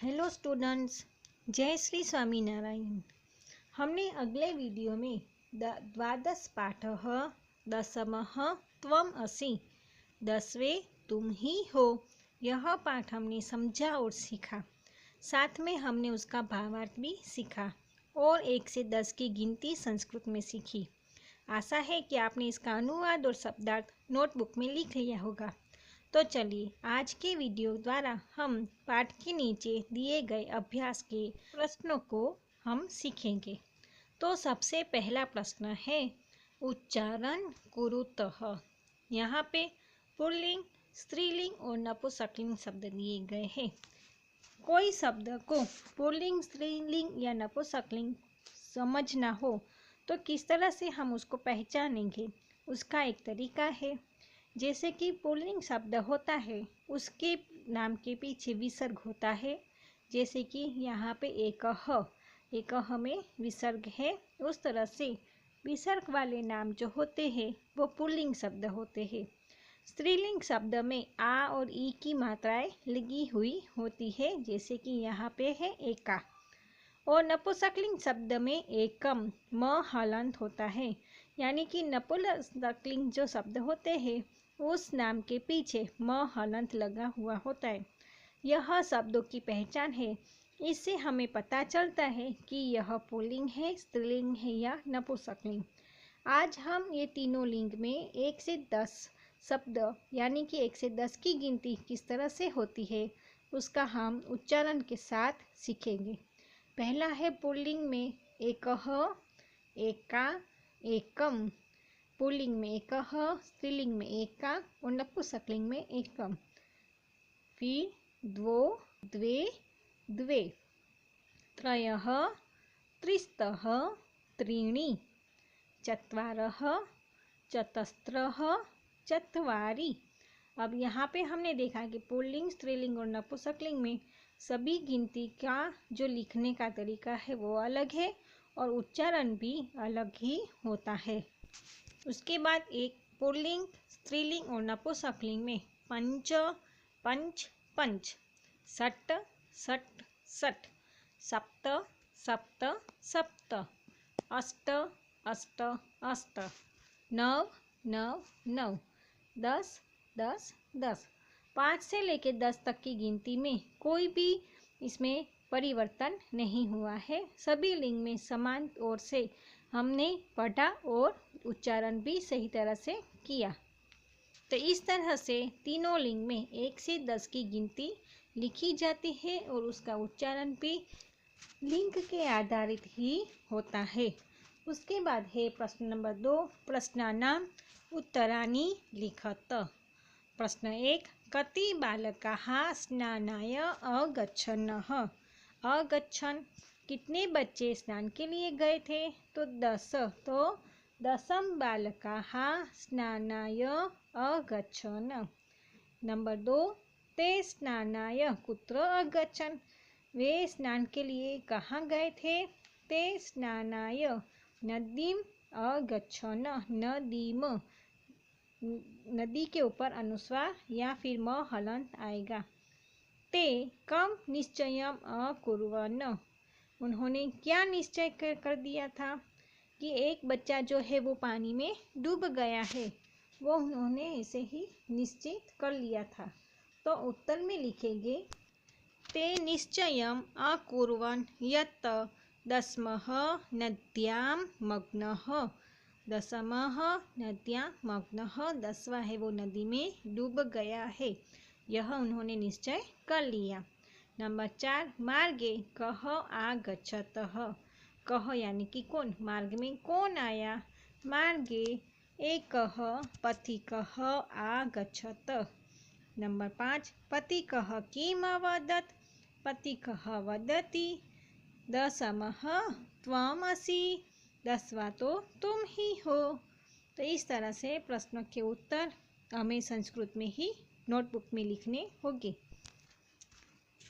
Hello students, जय श्री स्वामीनारायण। हमने अगले वीडियो में द्वादश पाठः दशमः त्वम् असि, 10वें तुम ही हो, यह पाठ हमने समझा और सीखा। साथ में हमने उसका भावार्थ भी सीखा और 1 से 10 की गिनती संस्कृत में सीखी। आशा है कि आपने इसका अनुवाद और शब्दार्थ नोटबुक में लिख लिया होगा। तो चलिए आज के वीडियो द्वारा हम पाठ के नीचे दिए गए अभ्यास के प्रश्नों को हम सीखेंगे। तो सबसे पहला प्रश्न है उच्चारण कुरुतः। यहाँ पे पुल्लिंग, स्त्रीलिंग और नपुंसकलिंग शब्द दिए गए हैं। कोई शब्द को पुल्लिंग, स्त्रीलिंग या नपुंसकलिंग समझना हो तो किस तरह से हम उसको पहचानेंगे, उसका एक तरीका है। जैसे कि पुल्लिंग शब्द होता है उसके नाम के पीछे विसर्ग होता है। जैसे कि यहाँ पे एकह में विसर्ग है। उस तरह से विसर्ग वाले नाम जो होते हैं वो पुल्लिंग शब्द होते हैं। स्त्रीलिंग शब्द में आ और ई की मात्राएं लगी हुई होती है, जैसे कि यहाँ पे है एका। और नपुंसकलिंग शब्द में एकम म हलंत होता है, यानी कि नपुंसकलिंग जो शब्द होते हैं उस नाम के पीछे म हलंत लगा हुआ होता है। यह शब्दों की पहचान है। इससे हमें पता चलता है कि यह पुल्लिंग है, स्त्रीलिंग है या नपुंसकलिंग। आज हम ये तीनों लिंग में 1 से 10 शब्द यानी कि 1 से 10 की गिनती किस तरह से होती है उसका हम उच्चारण के साथ सीखेंगे। पहला है पुल्लिंग में एकह, एका, एकम। पुल्लिंग में एकह, स्त्रीलिंग में एका और नपुंसकलिंग में एकम। फिर द्वो, द्वे, द्वे। त्रयः, त्रिस्तः, त्रीणि। चत्वारः, चतस्रः, चत्वारि। अब यहाँ पे हमने देखा कि पुल्लिंग, स्त्रीलिंग और नपुंसकलिंग में सभी गिनती का जो लिखने का तरीका है वो अलग है और उच्चारण भी अलग ही होता है। उसके बाद एक पुल्लिंग, स्त्रीलिंग और नपुंसकलिंग में पंच, पंच, पंच, षट्, षट्, षट्, सप्त, सप्त, सप्त, अष्ट, अष्ट, अष्ट, नव, नव, नव, 10, 10, 10। 5 से लेकर 10 तक की गिनती में कोई भी इसमें परिवर्तन नहीं हुआ है। सभी लिंग में समान ओर से हमने पढ़ा और उच्चारण भी सही तरह से किया। तो इस तरह से तीनों लिंग में 1 से 10 की गिनती लिखी जाती है और उसका उच्चारण भी लिंग के आधारित ही होता है। उसके बाद है प्रश्न नंबर 2, प्रश्नानाम उत्तराणि लिखत। प्रश्न 1, कति बालकाः स्नानाय अगच्छन्ः। अगच्छन् कितने बच्चे स्नान के लिए गए थे? तो 10। तो 10 बालकाः स्नानाय अगच्छन्। नंबर 2, ते स्नानाय कुत्र अगच्छन्। वे स्नान के लिए कहाँ गए थे? ते स्नानाय नदीम अगच्छन्। नदीम, नदी के ऊपर अनुस्वार या फिर म हलंत आएगा। ते कम निश्चयम अकुर्वन्। उन्होंने क्या निश्चय कर दिया था कि एक बच्चा जो है वो पानी में डूब गया है, वो उन्होंने ऐसे ही निश्चित कर लिया था। तो उत्तर में लिखेंगे ते निश्चयम अकुर्वन् यत् दशमः नद्यां मग्नः। दशमः नद्यां मग्नः, 10वां है वो नदी में डूब गया है, यह उन्होंने निश्चय कर लिया। नंबर 4, मार्गे कः आगच्छतः। कः यानी कि कौन, मार्ग में कौन आया? मार्गे एकः पथिकः आगच्छत। नंबर 5, पथिकः किम् अवदत्। पथिकः वदति दशमः त्वम् असि। 10वां तो तुम ही हो। तो इस तरह से प्रश्नों के उत्तर हमें संस्कृत में ही नोटबुक में लिखने होंगे।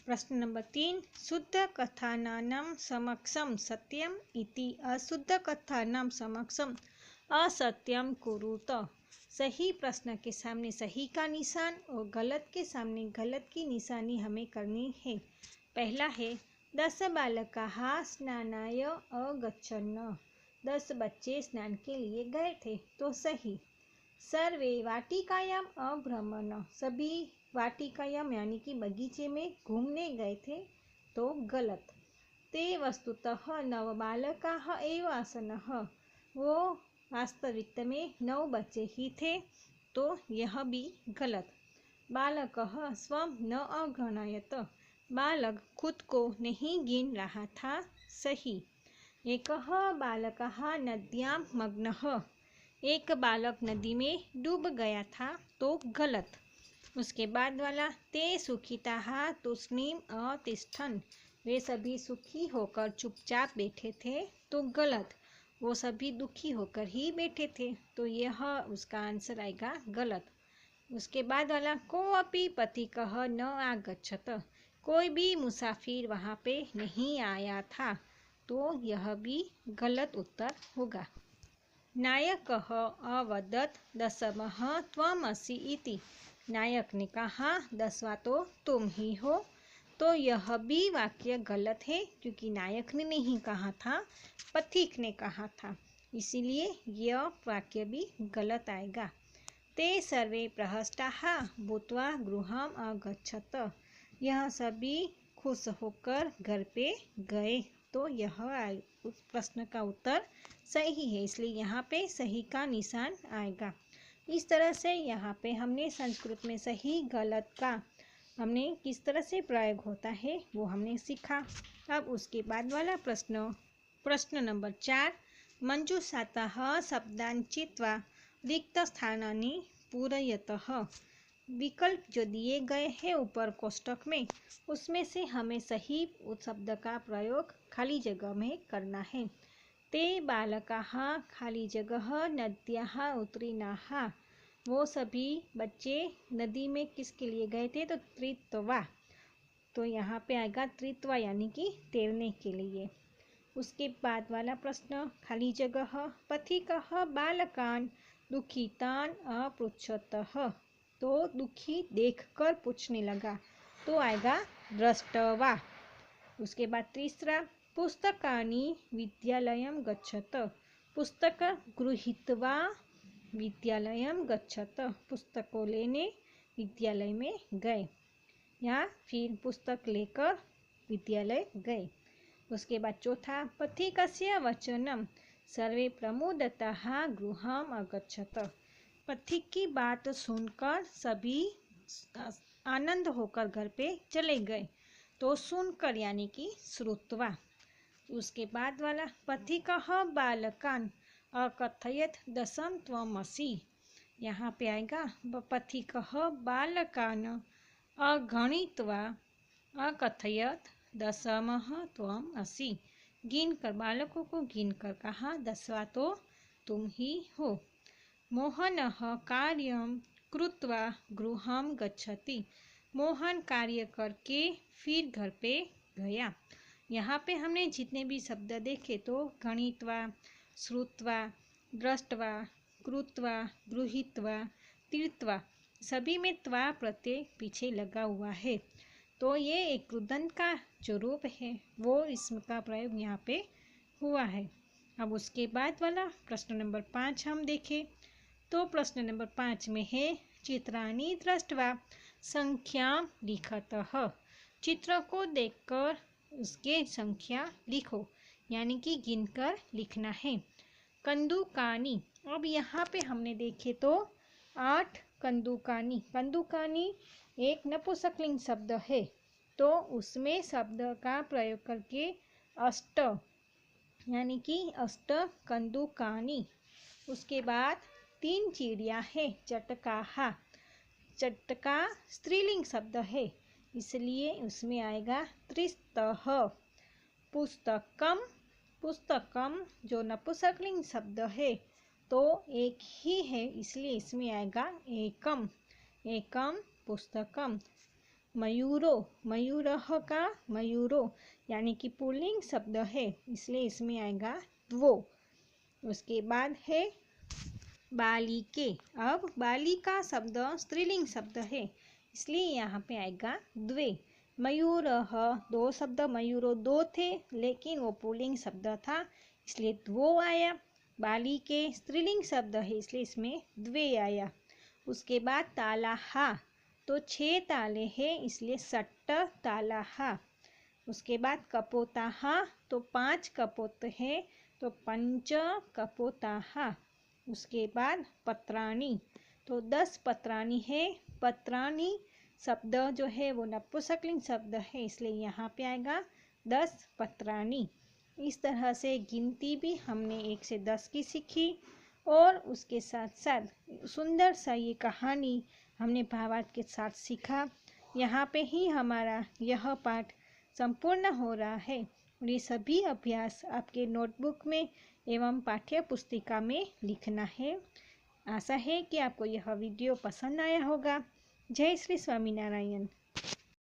प्रश्न नंबर 3, शुद्ध कथानां समक्षम सत्यम इति अशुद्ध कथानां समक्षम असत्यम कुरुत। सही प्रश्न के सामने सही का निशान और गलत के सामने गलत की निशानी हमें करनी है। पहला है दस बालकाः स्नानाय अगच्छन्। 10 बच्चे स्नान के लिए गए थे, तो सही। सर्वे वाटिकायाम अभ्रमन्। सभी वाटिकायाम यानी कि बगीचे में घूमने गए थे, तो गलत। ते वस्तुतः 9 बालकाः एव आसन्। वो वास्तविकता में 9 बच्चे ही थे, तो यह भी गलत। बालकः स्वं न अगणयत। बालक खुद को नहीं गिन रहा था, सही। एकः बालकः नद्यां मग्नः। एक बालक नदी में डूब गया था, तो गलत। उसके बाद वाला ते सुखिताः तूष्णीम अतिष्ठन्। वे सभी सुखी होकर चुपचाप बैठे थे, तो गलत। वो सभी दुखी होकर ही बैठे थे, तो यह उसका आंसर आएगा गलत। उसके बाद वाला कोऽपि पथिकः न आगच्छत। कोई भी मुसाफिर वहाँ पे नहीं आया था, तो यह भी गलत उत्तर होगा। नायकः अवदत् दशमः त्वमसि इति। नायक ने कहा 10वां तो तुम ही हो, तो यह भी वाक्य गलत है, क्योंकि नायक ने नहीं कहा था, पथिक ने कहा था, इसीलिए यह वाक्य भी गलत आएगा। ते सर्वे प्रहष्टाः भूत्वा गृहम् अगच्छत। यह सभी खुश होकर घर पे गए, तो यह उस प्रश्न का उत्तर सही है, इसलिए यहाँ पे सही का निशान आएगा। इस तरह से यहाँ पे हमने संस्कृत में सही गलत का हमने किस तरह से प्रयोग होता है वो हमने सीखा। अब उसके बाद वाला प्रश्न नंबर 4। मंजूषातः शब्दान् चित्वा रिक्तस्थानानि पूरयतः। विकल्प जो दिए गए हैं ऊपर कोष्टक में, उसमें से हमें सही उस शब्द का प्रयोग खाली जगह में करना है। ते बालकाः खाली जगह नद्याः उत्तीर्णाः। वो सभी बच्चे नदी में किसके लिए गए थे, तो त्रित्वा। तो यहाँ पे आएगा त्रित्वा यानी कि तैरने के लिए। उसके बाद वाला प्रश्न खाली जगह पथिकः बालकान् दुखितान् अपृच्छतः। तो दुखी देखकर पूछने लगा, तो आएगा दृष्ट्वा। उसके बाद तीसरा पुस्तकानि विद्यालयं गच्छत। पुस्तक गृहीत्वा विद्यालयं गच्छत। पुस्तक को लेने विद्यालय में गए, या फिर पुस्तक लेकर विद्यालय गए। उसके बाद चौथा पथिकस्य वचनं सर्वे प्रमुदिताः गृहम् अगच्छत। पथिक की बात सुनकर सभी आनंद होकर घर पे चले गए, तो सुनकर यानी कि श्रुत्वा। उसके बाद वाला पथिकः बालकान् अकथयत् दशम त्वमसि। यहाँ पे आएगा पथिकः बालकान् अगणित्वा अकथयत् दशमः त्वम् असि। गिनकर बालकों को गिनकर कहा 10वां तो तुम ही हो। मोहनः कार्यं कृत्वा गृहं गच्छति। मोहन कार्य करके फिर घर पे गया। यहाँ पे हमने जितने भी शब्द देखे तो गणित्वा, श्रुत्वा, दृष्ट्वा, कृत्वा, गृहीत्वा, तीर्थवा, सभी में त्वा प्रत्यय पीछे लगा हुआ है, तो ये एक रुदंत का जो रूप है वो इसम का प्रयोग यहाँ पे हुआ है। अब उसके बाद वाला प्रश्न नंबर 5 हम देखें, तो प्रश्न नंबर 5 में है चित्राणि दृष्ट्वा संख्यां लिखतः। चित्र को देखकर उसके संख्या लिखो, यानी कि गिनकर लिखना है। कंदुकानी, अब यहाँ पे हमने देखे तो 8 कंदुकानी। कंदुकानी एक नपुंसकलिंग शब्द है, तो उसमें शब्द का प्रयोग करके अष्ट यानी कि अष्ट कंदुकानी। उसके बाद 3 चिड़िया है चटकाहा। चटका स्त्रीलिंग शब्द है, इसलिए उसमें आएगा त्रिस्तः। पुस्तकम, पुस्तकम जो नपुंसकलिंग शब्द है तो एक ही है, इसलिए इसमें आएगा एकम। एकम पुस्तकम। मयूरो, मयूरः का मयूरो यानी कि पुल्लिंग शब्द है, इसलिए इसमें आएगा द्वो। उसके बाद है बालिके। अब बालिका शब्द स्त्रीलिंग शब्द है, इसलिए यहाँ पे आएगा द्वे। मयूरः, दो शब्द, मयूरो दो थे लेकिन वो पुल्लिंग शब्द था इसलिए द्वो आया। बालिके स्त्रीलिंग शब्द है इसलिए इसमें द्वे आया। उसके बाद तालाहा, तो 6 ताले हैं इसलिए सट्ट तालाहा। उसके बाद कपोताहा, तो 5 कपोत है तो पंच कपोताहा। उसके बाद पत्राणी, तो 10 पत्राणी है। पत्राणी शब्द जो है वो नपुंसकलिंग शब्द है इसलिए यहाँ पे आएगा 10 पत्राणी। इस तरह से गिनती भी हमने 1 से 10 की सीखी और उसके साथ साथ सुंदर सा ये कहानी हमने भावार्थ के साथ सीखा। यहाँ पे ही हमारा यह पाठ संपूर्ण हो रहा है और ये सभी अभ्यास आपके नोटबुक में एवं पाठ्य पुस्तिका में लिखना है। आशा है कि आपको यह वीडियो पसंद आया होगा। जय श्री स्वामीनारायण।